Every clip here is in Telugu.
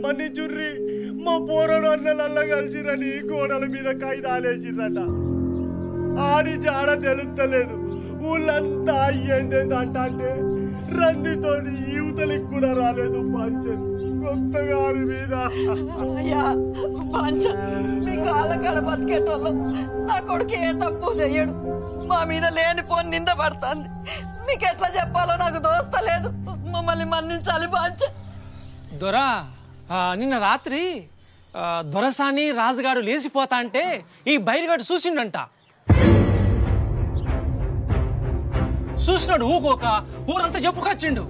మన్నిచుర్రి మా పోరడు అన్నలల్లా కలిసిరని గోడల మీద కాయిదాలేసిరట. ఆడి జాడ తెలుస్తలేదు. ఊళ్ళంతా అయ్యేందేందంట అంటే రందితోని యువతలికి కూడా రాలేదు. పంచన్ కొత్తగా ఆడి మీద మీ కాళ్ళకాడ బతికేటోళ్ళు నా కొడుకు ఏ తప్పు చెయ్యడు. మా మీద లేనిపోని నింద పడుతుంది. మీకెట్లా చెప్పాలో నాకు దోస్తలేదు. మమ్మల్ని మన్నించాలి పంచన్. దొరా నిన్న రాత్రి దొరసాని రాజుగాడు లేచిపోతా అంటే ఈ బయలుగాడు చూసిండంట. చూసినాడు ఊకోక ఊరంతా చెప్పుకొచ్చిండు.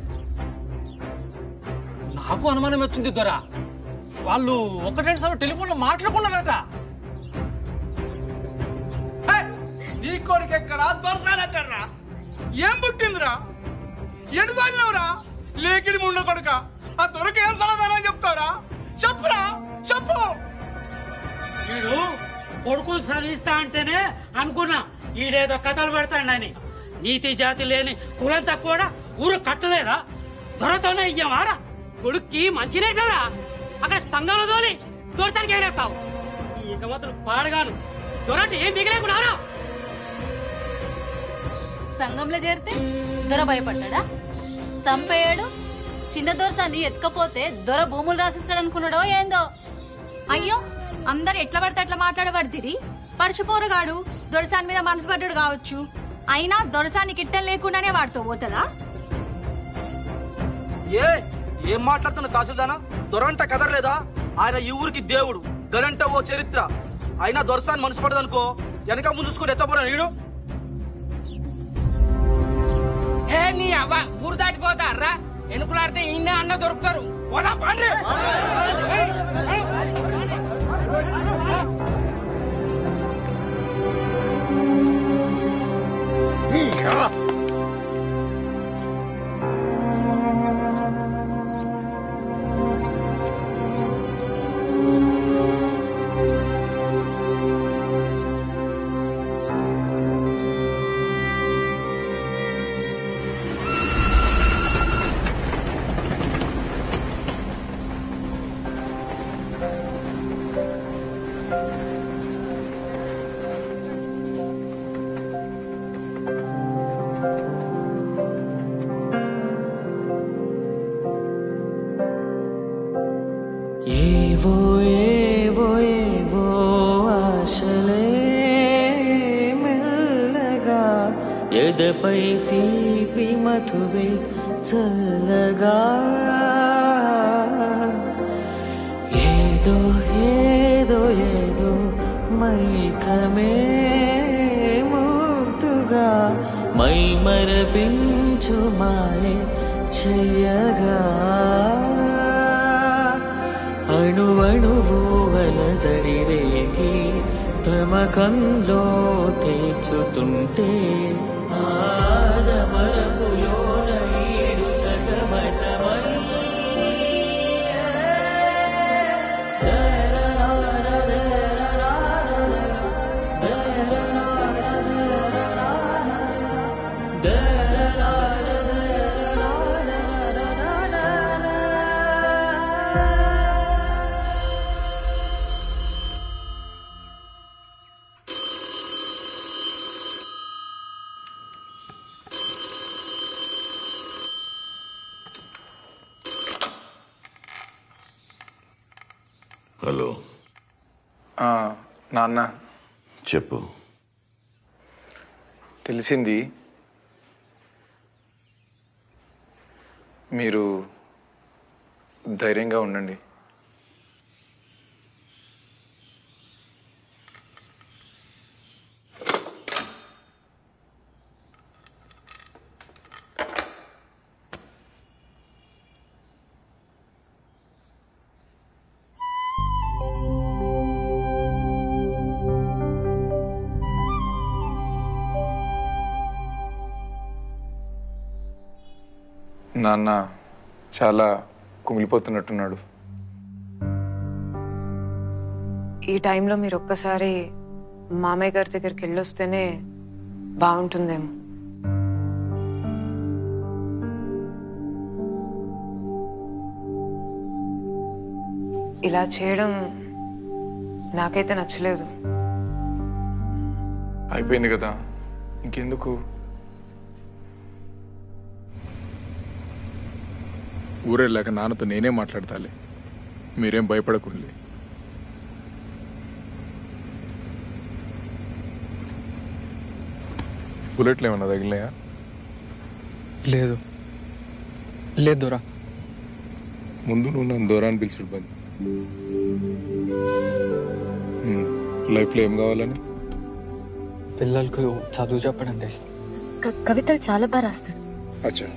నాకు అనుమానం వచ్చింది దొరా, వాళ్ళు ఒకటేంటి సార్ టెలిఫోన్లో మాట్లాడుకున్నారట. నీ కొడుకు ఎక్కడా దొరసాని ఎక్కడరా? ఏం పుట్టిందిరా? ఎడుదాన్నవరా లేకిడి ముండ కొడుక? ఆ దొరక ఏం సమాధానం చెప్తారా? చెప్పురా, చెప్పు. వీడు కొడుకులు చదివిస్తా అంటేనే అనుకున్నా ఈడేదో కథలు పెడతాడని. నీతి జాతి లేని కులంతా కూడా ఊరు కట్టలేదా? దొరతోనే ఇయ్యమారా? కొడుక్కి మంచినేటరా అక్కడ సంఘంలో తోలి దొరతానికి ఏం చెప్తావు? ఇక మాత్రం పాడగాను దొరటి ఏం మిగిలేకున్నారా? సంఘంలో చేరితే దొర భయపడ్డా? సంపేయడు. చిన్న దొరసాన్ని ఎత్తుకపోతే దొర భూములు రాసిస్తాడు అనుకున్నాడో ఏందో. అయ్యో, అందరు ఎట్లా పడితే అట్లా మాట్లాడబడితిరి. పరుచుపోరగాడు దొరసాని మీద మనసు పడ్డాడు కావచ్చు. అయినా దొరసానికి ఇట్టం లేకుండానే వాడితో పోతుందా? ఏం మాట్లాడుతున్న తహసీల్దానా? దొరంట కదరలేదా? ఆయన ఈ ఊరికి దేవుడు, గనంట ఓ చరిత్ర. అయినా దొరసాని మనసు పడదనుకో వెనక ముందు చూసుకుని ఎత్తపోరా నీడు. నీ అవ్వ ఊరు దాటిపోతారా? ఎనుకులాడితే ఇన్నే అన్న దొరుకుతారు. పోదా పండ్రి. ఏవో ఏవో ఏవో ఆశలే మెల్లగా ఎదపై తీపి మధువే చల్లగా ఏదో ఏదో ఏదో మైకమే ముద్దుగా మై మరపించు మాయే చెయ్యగా అణువణువు అలజడి రేగి తమకంలో తేల్చుతుంటే ఆదమరపులోన ఈడు సగమతమై హలో నాన్న చెప్పు. తెలిసింది, మీరు ధైర్యంగా ఉండండి. నాన్న చాలా కుమిలిపోతున్నట్టున్నాడు. ఈ టైంలో మీరు ఒక్కసారి మామయ్య గారి దగ్గరికి వెళ్ళొస్తేనే బాగుంటుందేమో. ఇలా చేయడం నాకైతే నచ్చలేదు. అయిపోయింది కదా, ఇంకెందుకు? ఊరెళ్ళాక నాన్నతో నేనే మాట్లాడతాలే, మీరేం భయపడకుండి. బుల్లెట్లు ఏమన్నా తగిలినాయా? లేదు లేదు దొరా. ముందు నువ్వు నన్ను దూరా అని పిలిచుడు బంద్. లైఫ్లో ఏం కావాలని? పిల్లలకు చదువు చెప్పడం ఇష్టం. కవితలు చాలా బాగా రాస్తాడు. అచ్చా,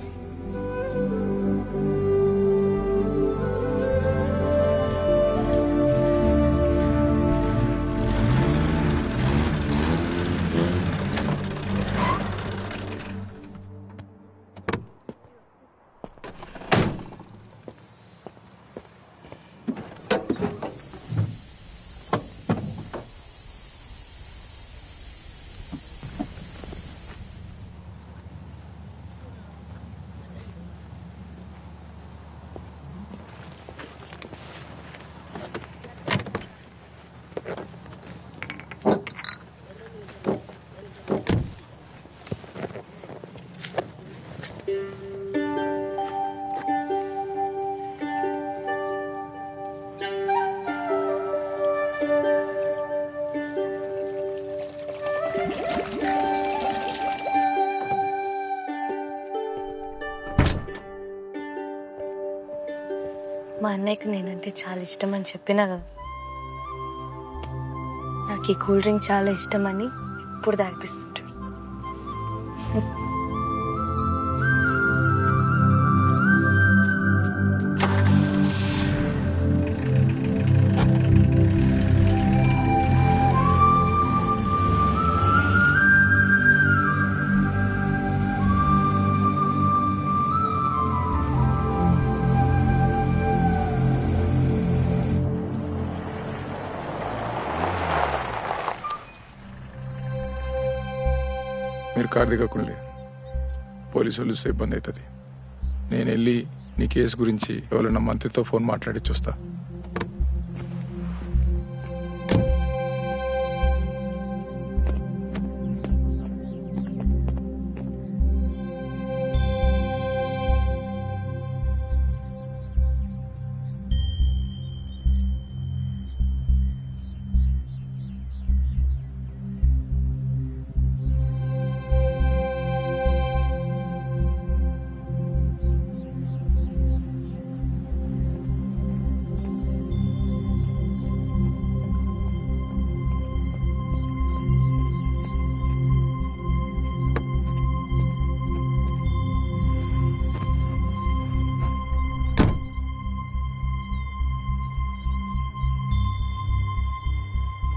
మా అన్నయ్యకి నేనంటే చాలా ఇష్టం అని చెప్పినా కదా. నాకు ఈ కూల్ డ్రింక్ చాలా ఇష్టం అని ఇప్పుడు తాగిపిస్తుంటాడు. మీరు కారు దిగకుండే, పోలీసు వాళ్ళు ఇబ్బంది అవుతుంది. నేను వెళ్ళి నీ కేసు గురించి ఎవరైనా మంత్రితో ఫోన్ మాట్లాడి చూస్తా.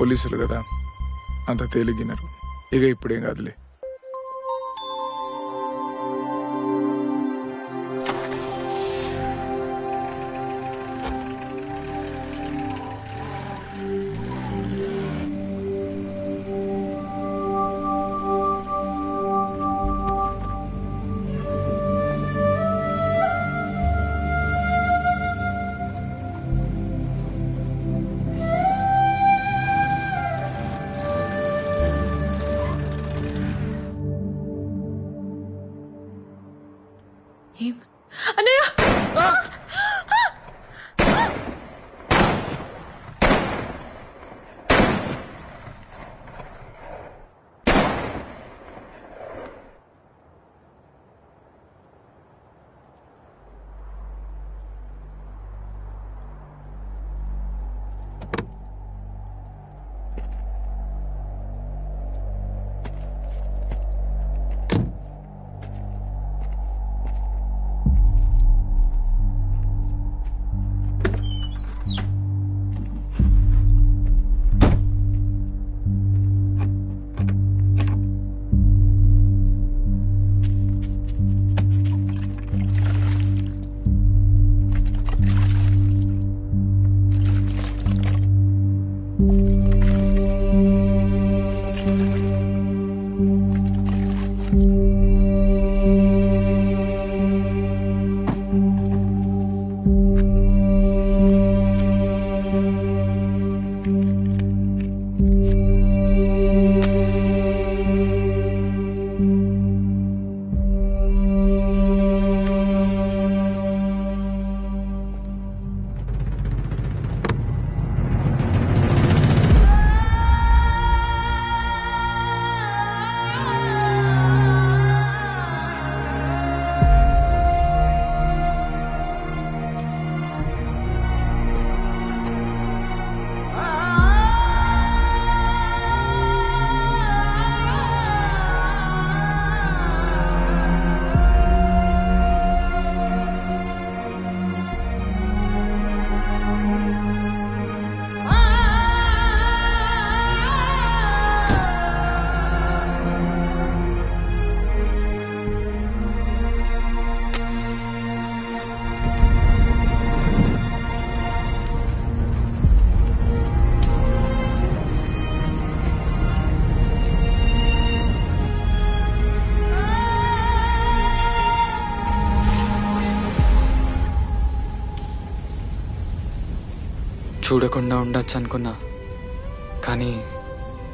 పోలీసులు కదా, అంత తేలిగినరు. ఇక ఇప్పుడేం కాదులే. చూడకుండా ఉండొచ్చు అనుకున్నా, కానీ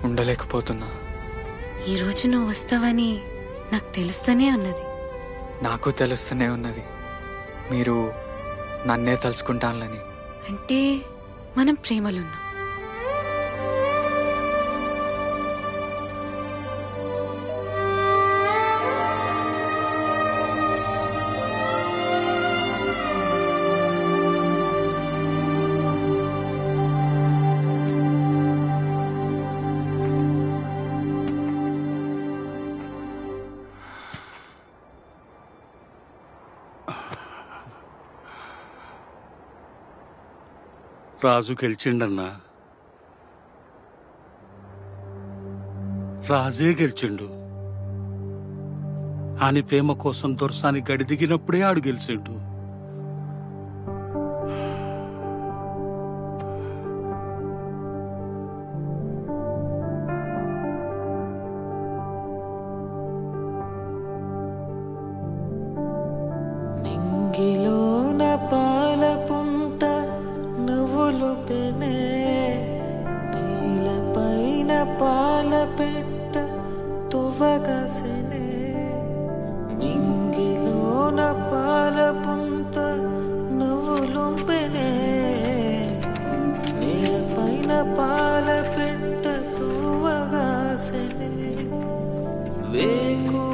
ఉండలేకపోతున్నా. ఈరోజు నువ్వు వస్తావని నాకు తెలుస్తూనే ఉన్నది. నాకు తెలుస్తూనే ఉన్నది మీరు నన్నే తలుచుకుంటానులని. అంటే మనం ప్రేమలున్నాం. రాజు గెలిచిండన్నా, రాజే గెలిచిండు. ఆని ప్రేమ కోసం దొరసాని గడి దిగినప్పుడే ఆడు గెలిచిండు. నింగిలోన పాల పుంత నువ్వులు పెనే, నీలపైన పాల పెట్ట తువ్వగసెనే. నింగిలోన పాల పుంత నువ్వులు పెనే, నీలపైన పాల పెట్ట తువ్వగసెనే. వేకు